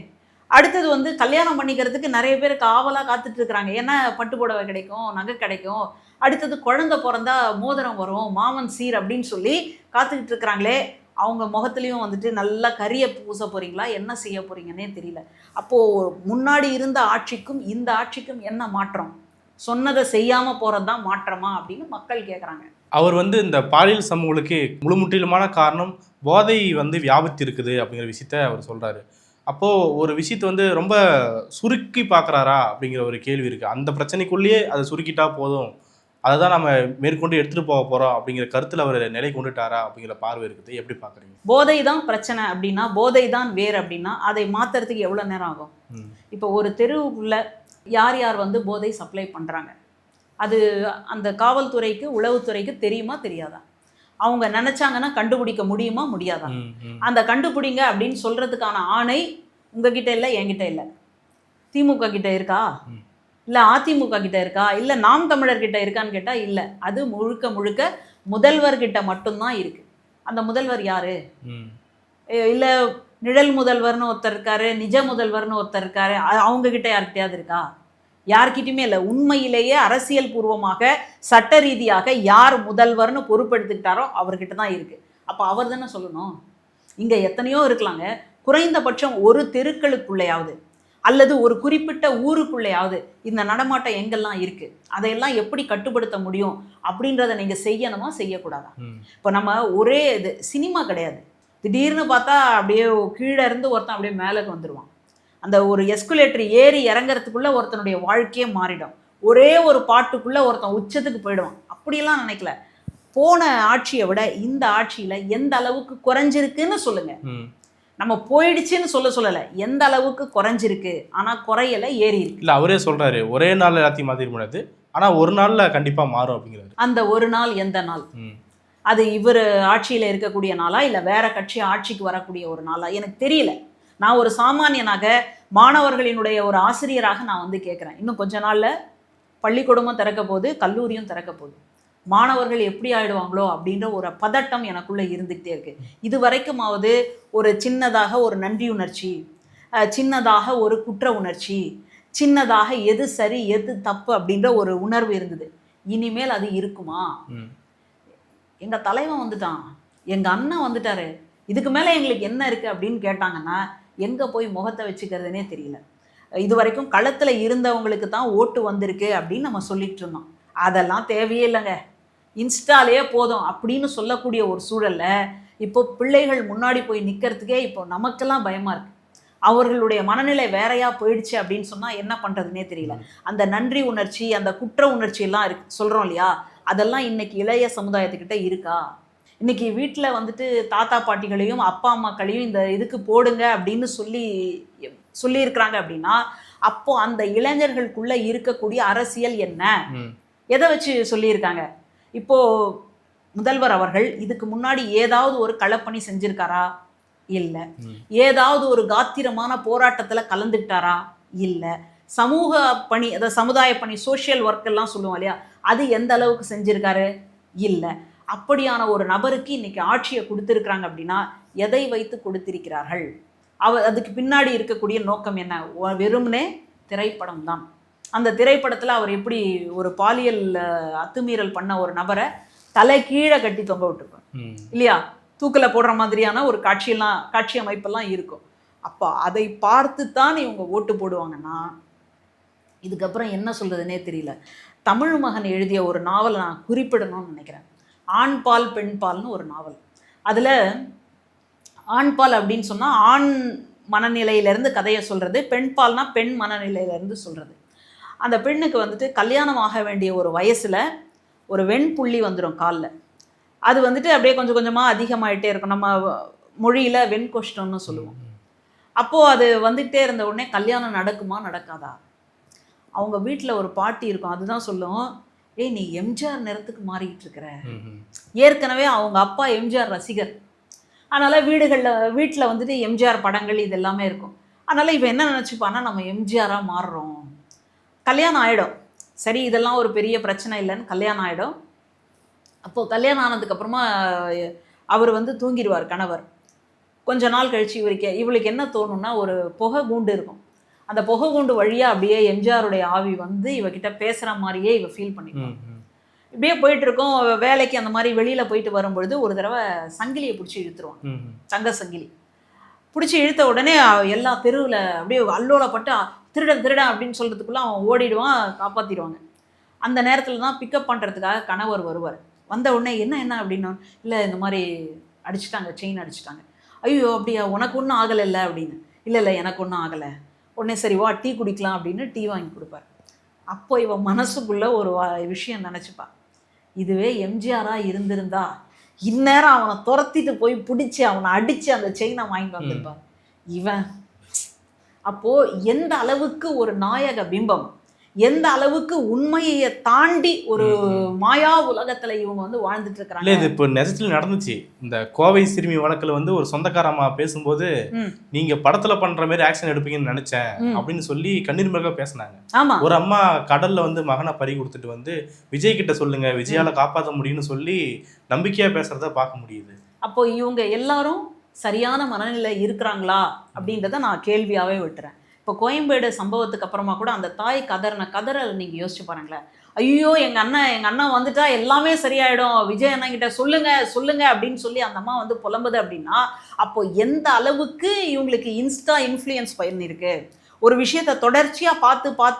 அடுத்தது வந்து கல்யாணம் பண்ணிக்கிறதுக்கு நிறைய பேருக்கு ஆவலாக காத்துட்டு இருக்கிறாங்க. ஏன்னா பட்டு புடவை கிடைக்கும், நகை கிடைக்கும். அடுத்தது குழந்தை பிறந்தா மோதிரம் வரும், மாமன் சீர் அப்படின்னு சொல்லி காத்துக்கிட்டு இருக்கிறாங்களே. அவங்க முகத்துலேயும் வந்துட்டு நல்லா கரிய பூச போகிறீங்களா, என்ன செய்ய போகிறீங்கன்னே தெரியல. அப்போது முன்னாடி இருந்த ஆட்சிக்கும் இந்த ஆட்சிக்கும் என்ன மாற்றம்? சொன்னதை செய்யாமல் போகிறது தான் மாற்றமா அப்படின்னு மக்கள் கேட்குறாங்க. அவர் வந்து இந்த பாலியல் சமூகங்களுக்கு முழுமுற்றிலுமான காரணம் போதை வந்து வியாபித்து இருக்குது அப்படிங்கிற விஷயத்த அவர் சொல்கிறாரு. அப்போது ஒரு விஷயத்தை வந்து ரொம்ப சுருக்கி பார்க்குறாரா அப்படிங்கிற ஒரு கேள்வி இருக்குது. அந்த பிரச்சனைக்குள்ளேயே அதை சுருக்கிட்டா போதும், அதை தான் நம்ம மேற்கொண்டு எடுத்துகிட்டு போக போகிறோம் அப்படிங்கிற கருத்தில் அவர் நிலை கொண்டுட்டாரா அப்படிங்கிற பார்வை இருக்குது. எப்படி பார்க்குறீங்க? போதை தான் பிரச்சனை அப்படின்னா, போதை தான் வேறு அப்படின்னா அதை மாற்றுறதுக்கு எவ்வளோ நேரம் ஆகும்? இப்போ ஒரு தெருவுக்குள்ள யார் யார் வந்து போதை சப்ளை பண்ணுறாங்க, அது அந்த காவல்துறைக்கு உளவுத்துறைக்கு தெரியுமா தெரியாதா? அவங்க நினச்சாங்கன்னா கண்டுபிடிக்க முடியுமா முடியாதா? அந்த கண்டுபிடிங்க அப்படின்னு சொல்கிறதுக்கான ஆணை உங்ககிட்ட இல்லை, என்கிட்ட இல்லை. திமுக கிட்ட இருக்கா? இல்லை அதிமுக கிட்ட இருக்கா? இல்லை நாம் தமிழர் கிட்ட இருக்கான்னு கேட்டால் இல்லை. அது முழுக்க முழுக்க முதல்வர்கிட்ட மட்டும்தான் இருக்குது. அந்த முதல்வர் யார்? இல்லை நிழல் முதல்வர்னு ஒருத்தர் இருக்காரு, நிஜ முதல்வர்னு ஒருத்தர் இருக்காரு. அவங்கக்கிட்ட யார்கிட்டயாவது இருக்கா? யார்கிட்டையுமே இல்லை. உண்மையிலேயே அரசியல் பூர்வமாக சட்ட ரீதியாக யார் முதல்வர்னு பொறுப்பெடுத்துக்கிட்டாரோ அவர்கிட்ட தான் இருக்குது. அப்போ அவர் தானே சொல்லணும். இங்கே எத்தனையோ இருக்கலாங்க. குறைந்தபட்சம் ஒரு தெருக்களுக்குள்ளேயாவது அல்லது ஒரு குறிப்பிட்ட ஊருக்குள்ளேயாவது இந்த நடமாட்டம் எங்கெல்லாம் இருக்குது, அதையெல்லாம் எப்படி கட்டுப்படுத்த முடியும் அப்படின்றத நீங்கள் செய்யணுமா செய்யக்கூடாதா? இப்போ நம்ம ஒரே இது சினிமா கிடையாது. திடீர்னு பார்த்தா அப்படியே கீழே இருந்து ஒருத்தன் அப்படியே மேலேக்கு வந்துடுவான். அந்த ஒரு எஸ்குலேட்டர் ஏறி இறங்கிறதுக்குள்ளே ஒருத்தனுடைய வாழ்க்கையே மாறிடும். ஒரே ஒரு பாட்டுக்குள்ளே ஒருத்தன் உச்சத்துக்கு போயிடுவான். அப்படியெல்லாம் நினைக்கல. போன ஆட்சியை விட இந்த ஆட்சியில் எந்த அளவுக்கு குறைஞ்சிருக்குன்னு சொல்லுங்கள். நம்ம போயிடுச்சுன்னு சொல்லலை, எந்த அளவுக்கு குறைஞ்சிருக்கு. ஆனால் குறையலை, ஏறி இருக்கு. இல்லை அவரே சொல்கிறாரு, ஒரே நாள் எல்லாத்தையும் மாற்றிட முடியாது, ஆனால் ஒரு நாளில் கண்டிப்பாக மாறும் அப்படிங்கிறாரு. அந்த ஒரு நாள் எந்த நாள்? அது இவர் ஆட்சியில் இருக்கக்கூடிய நாளா இல்லை வேற கட்சி ஆட்சிக்கு வரக்கூடிய ஒரு நாளா எனக்கு தெரியல. நான் ஒரு சாமானியனாக மாணவர்களினுடைய ஒரு ஆசிரியராக நான் வந்து கேட்குறேன். இன்னும் கொஞ்ச நாளில் பள்ளிக்கூடமும் திறக்க போகுது, கல்லூரியும் திறக்க போகுது. மாணவர்கள் எப்படி ஆயிடுவாங்களோ அப்படின்ற ஒரு பதட்டம் எனக்குள்ளே இருந்துக்கிட்டே இருக்குது. இது வரைக்குமாவது ஒரு சின்னதாக ஒரு நன்றி உணர்ச்சி, சின்னதாக ஒரு குற்ற உணர்ச்சி, சின்னதாக எது சரி எது தப்பு அப்படின்ற ஒரு உணர்வு இருந்தது. இனிமேல் அது இருக்குமா? எங்கள் தலைவன் வந்துட்டான், எங்கள் அண்ணன் வந்துட்டாரு, இதுக்கு மேலே எங்களுக்கு என்ன இருக்குது அப்படின்னு கேட்டாங்கன்னா எங்கே போய் முகத்தை வச்சுக்கிறதுனே தெரியல. இது வரைக்கும் களத்தில் இருந்தவங்களுக்கு தான் ஓட்டு வந்திருக்கு அப்படின்னு நம்ம சொல்லிட்டு இருந்தோம். அதெல்லாம் தேவையே இல்லைங்க, இன்ஸ்டாலேயே போதும் அப்படின்னு சொல்லக்கூடிய ஒரு சூழலில் இப்போ பிள்ளைகள் முன்னாடி போய் நிற்கிறதுக்கே இப்போ நமக்கெல்லாம் பயமாக இருக்குது. அவர்களுடைய மனநிலை வேறையா போயிடுச்சு அப்படின்னு சொன்னால் என்ன பண்ணுறதுனே தெரியல. அந்த நன்றி உணர்ச்சி, அந்த குற்ற உணர்ச்சியெல்லாம் இருக்கு சொல்கிறோம் இல்லையா, அதெல்லாம் இன்னைக்கு இளைய சமுதாயத்துக்கிட்ட இருக்கா? இன்னைக்கு வீட்டில் வந்துட்டு தாத்தா பாட்டிகளையும் அப்பா அம்மாக்களையும் இந்த இதுக்கு போடுங்க அப்படின்னு சொல்லியிருக்கிறாங்க அப்படின்னா அப்போ அந்த இளைஞர்களுக்குள்ள இருக்கக்கூடிய அரசியல் என்ன, எதை வச்சு சொல்லியிருக்காங்க? இப்போ முதல்வர் அவர்கள் இதுக்கு முன்னாடி ஏதாவது ஒரு களப்பணி செஞ்சிருக்காரா? இல்லை. ஏதாவது ஒரு காத்திரமான போராட்டத்தில் கலந்துக்கிட்டாரா? இல்லை. சமூக பணி, அதாவது சமுதாய பணி, சோஷியல் ஒர்க் எல்லாம் சொல்லுவோம் இல்லையா, அது எந்த அளவுக்கு செஞ்சிருக்காரு? இல்லை. அப்படியான ஒரு நபருக்கு இன்னைக்கு ஆட்சியை கொடுத்துருக்குறாங்க அப்படின்னா எதை வைத்து கொடுத்திருக்கிறார்கள்? அதுக்கு பின்னாடி இருக்கக்கூடிய நோக்கம் என்ன? வெறுமனே திரைப்படம் தான். அந்த திரைப்படத்தில் அவர் எப்படி ஒரு பாலியல் அத்துமீறல் பண்ண ஒரு நபரை தலை கீழே கட்டி தொங்க விட்டுருப்பார் இல்லையா, தூக்கில் போடுற மாதிரியான ஒரு காட்சி அமைப்பெல்லாம் இருக்கும். அப்போ அதை பார்த்து தான் இவங்க ஓட்டு போடுவாங்கன்னா இதுக்கப்புறம் என்ன சொல்கிறதுனே தெரியல. தமிழ் மகன் எழுதிய ஒரு நாவலை நான் குறிப்பிடணும்னு நினைக்கிறேன். ஆண்பால் பெண்பால்னு ஒரு நாவல். அதில் ஆண்பால் அப்படின்னு சொன்னால் ஆண் மனநிலையிலேருந்து கதையை சொல்கிறது, பெண்பால்னா பெண் மனநிலையிலேருந்து சொல்கிறது. அந்த பெண்ணுக்கு வந்துட்டு கல்யாணம் ஆக வேண்டிய ஒரு வயசில் ஒரு வெண்புள்ளி வந்துடும் காலில். அது வந்துட்டு அப்படியே கொஞ்சம் கொஞ்சமாக அதிகமாகிட்டே இருக்கும். நம்ம மொழியில் வெண்கொஷ்டம்னு சொல்லுவோம். அப்போது அது வந்துகிட்டே இருந்த உடனே கல்யாணம் நடக்குமா நடக்காதா? அவங்க வீட்டில் ஒரு பாட்டி இருக்கும், அதுதான் சொல்லும், ஏய் நீ எம்ஜிஆர் நிறத்துக்கு மாறிக்கிட்டு இருக்கிற. ஏற்கனவே அவங்க அப்பா எம்ஜிஆர் ரசிகர், அதனால் வீட்டில் வந்துட்டு எம்ஜிஆர் படங்கள் இது எல்லாமே இருக்கும். அதனால் இவன் என்ன நினச்சிப்பான்னா நம்ம எம்ஜிஆராக மாறுறோம். கல்யாணம் ஆகிடும், சரி இதெல்லாம் ஒரு பெரிய பிரச்சனை இல்லைன்னு கல்யாணம் ஆகிடும். அப்போது கல்யாணம் ஆனதுக்கப்புறமா அவர் வந்து தூங்கிடுவார் கணவர். கொஞ்ச நாள் கழித்து இவளுக்கு என்ன தோணும்னா, ஒரு புகை கூண்டு இருக்கும், அந்த புகை கூண்டு வழியாக அப்படியே எம்ஜிஆருடைய ஆவி வந்து இவகிட்ட பேசுகிற மாதிரியே இவ ஃபீல் பண்ணிக்குவான். இப்படியே போயிட்டுருக்கோம், வேலைக்கு அந்த மாதிரி வெளியில் போயிட்டு வரும்பொழுது ஒரு தடவை சங்கிலியை பிடிச்சி இழுத்துருவான், தங்க சங்கிலி பிடிச்சி இழுத்த உடனே எல்லா தெருவில் அப்படியே அல்லோலப்பட்டு திருடன் திருடன் அப்படின்னு சொல்கிறதுக்குள்ளே அவன் ஓடிடுவான், காப்பாற்றிடுவாங்க. அந்த நேரத்தில் தான் பிக்கப் பண்ணுறதுக்காக கணவர் வருவார். வந்த உடனே என்ன அப்படின்னா, இல்லை இந்த மாதிரி அடிச்சிட்டாங்க, செயின் அடிச்சிட்டாங்க. ஐயோ அப்படியா, உனக்கு ஒன்றும் ஆகலைல்ல அப்படின்னு. இல்லை எனக்கு ஒன்றும் ஆகலை. உடனே சரி வா டீ குடிக்கலாம் அப்படின்னு டீ வாங்கி கொடுப்பார். அப்போ இவன் மனசுக்குள்ளே ஒரு விஷயம் நினச்சிப்பா, இதுவே எம்ஜிஆராக இருந்திருந்தா இந்நேரம் அவனை துரத்திட்டு போய் பிடிச்சி அவனை அடித்து அந்த செயினை வாங்கிட்டு வந்திருப்பான் இவன். அப்போது எந்த அளவுக்கு ஒரு நாயக பிம்பம், எந்த அளவுக்கு உண்மையை தாண்டி ஒரு மாயா உலகத்துல இவங்க வந்து வாழ்ந்துட்டு இருக்காங்க. இல்ல இது இப்போ நெஜத்துல நடந்துச்சு. இந்த கோவை சிறுமி வழக்குல வந்து ஒரு சொந்தக்காரமா பேசும்போது நீங்க படத்துல பண்ற மாதிரி ஆக்ஷன் எடுப்பீங்கன்னு நினைச்சேன் அப்படின்னு சொல்லி கண்ணீர் மல்க பேசினாங்க. ஆமா, ஒரு அம்மா கடல்ல வந்து மகனை பறி கொடுத்துட்டு வந்து விஜய் கிட்ட சொல்லுங்க, விஜயால காப்பாற்ற முடியும்னு சொல்லி நம்பிக்கையா பேசுறத பார்க்க முடியுது. அப்போ இவங்க எல்லாரும் சரியான மனநிலை இருக்கிறாங்களா அப்படின்றத நான் கேள்வியாவே விட்டுறேன். இப்போ கோயம்பேடு சம்பவத்துக்கு அப்புறமா கூட அந்த தாய் கதறல் நீங்கள் யோசிச்சு பாருங்களேன். ஐயோ எங்கள் அண்ணன் வந்துட்டா எல்லாமே சரியாயிடும், விஜய் அண்ணன் கிட்ட சொல்லுங்க அப்படின்னு சொல்லி அந்த அம்மா வந்து புலம்புது அப்படின்னா, அப்போ எந்த அளவுக்கு இவங்களுக்கு இன்ஸ்டா இன்ஃப்ளூயன்ஸ் பண்ணியிருக்கு. ஒரு விஷயத்தை தொடர்ச்சியாக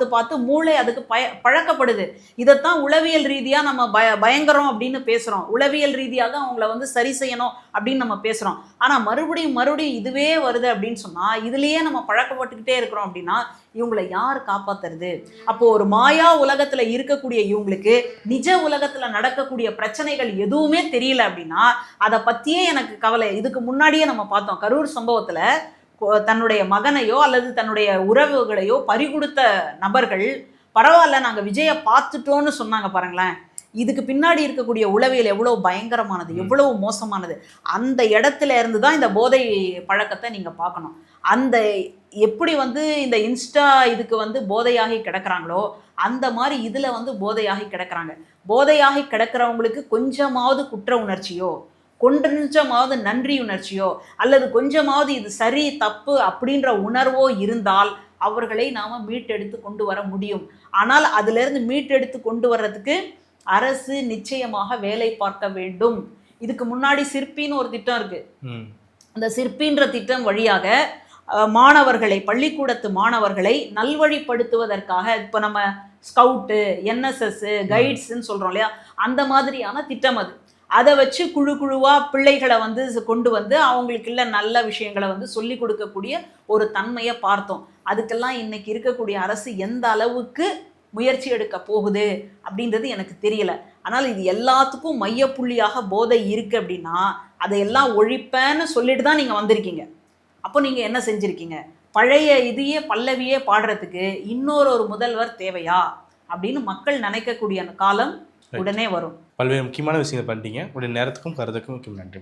பார்த்து மூளை அதுக்கு பழக்கப்படுது. இதைத்தான் உளவியல் ரீதியாக நம்ம பயங்கரம் அப்படின்னு பேசுகிறோம், உளவியல் ரீதியாக அவங்கள வந்து சரி செய்யணும் அப்படின்னு நம்ம பேசுகிறோம். ஆனால் மறுபடியும் இதுவே வருது அப்படின்னு சொன்னால், இதுலேயே நம்ம பழக்கப்பட்டுக்கிட்டே இருக்கிறோம் அப்படின்னா இவங்களை யார் காப்பாற்றுறது? அப்போது ஒரு மாயா உலகத்தில் இருக்கக்கூடிய இவங்களுக்கு நிஜ உலகத்தில் நடக்கக்கூடிய பிரச்சனைகள் எதுவுமே தெரியல அப்படின்னா அதை பற்றியே எனக்கு கவலை. இதுக்கு முன்னாடியே நம்ம பார்த்தோம், கரூர் சம்பவத்தில் தன்னுடைய மகனையோ அல்லது தன்னுடைய உறவுகளையோ பறிகொடுத்த நபர்கள் பரவாயில்ல நாங்கள் விஜயை பார்த்துட்டோன்னு சொன்னாங்க பாருங்களேன். இதுக்கு பின்னாடி இருக்கக்கூடிய உளவியல் எவ்வளோ பயங்கரமானது, எவ்வளவு மோசமானது. அந்த இடத்துல இருந்து தான் இந்த போதை பழக்கத்தை நீங்கள் பார்க்கணும். அந்த எப்படி வந்து இந்த இன்ஸ்டா இதுக்கு வந்து போதையாகி கிடக்கிறாங்களோ அந்த மாதிரி இதில் வந்து போதையாகி கிடக்கிறாங்க. போதையாகி கிடக்கிறவங்களுக்கு கொஞ்சமாவது குற்ற உணர்ச்சியோ, கொஞ்சமாவது நன்றி உணர்ச்சியோ, அல்லது கொஞ்சமாவது இது சரி தப்பு அப்படின்ற உணர்வோ இருந்தால் அவர்களை நாம் மீட்டெடுத்து கொண்டு வர முடியும். ஆனால் அதிலிருந்து மீட்டெடுத்து கொண்டு வர்றதுக்கு அரசு நிச்சயமாக வேலை பார்க்க வேண்டும். இதுக்கு முன்னாடி சிற்பின்னு ஒரு திட்டம் இருக்கு. அந்த சிற்பின்ற திட்டம் வழியாக மாணவர்களை, பள்ளிக்கூடத்து மாணவர்களை நல்வழிப்படுத்துவதற்காக இப்போ நம்ம ஸ்கவுட்டு, என்எஸ்எஸ், கைட்ஸ்ன்னு சொல்கிறோம் இல்லையா, அந்த மாதிரியான திட்டம் அது. அதை வச்சு குழுவாக பிள்ளைகளை வந்து கொண்டு வந்து அவங்களுக்கு இல்லை நல்ல விஷயங்களை வந்து சொல்லி கொடுக்கக்கூடிய ஒரு தன்மையை பார்த்தோம். அதுக்கெல்லாம் இன்னைக்கு இருக்கக்கூடிய அரசு எந்த அளவுக்கு முயற்சி எடுக்க போகுது அப்படின்றது எனக்கு தெரியல. ஆனால் இது எல்லாத்துக்கும் மையப்புள்ளியாக போதை இருக்குது அப்படின்னா அதையெல்லாம் ஒழிப்பேன்னு சொல்லிட்டு தான் நீங்கள் வந்திருக்கீங்க. அப்போ நீங்கள் என்ன செஞ்சுருக்கீங்க? பழைய இதையே பல்லவியே பாடுறதுக்கு இன்னொரு முதல்வர் தேவையா அப்படின்னு மக்கள் நினைக்கக்கூடிய காலம் உடனே வரும். பல்வேறு முக்கியமான விஷயங்கள் பண்ணிட்டீங்க. உடைய நேரத்துக்கும் கருத்துக்கும் நன்றி.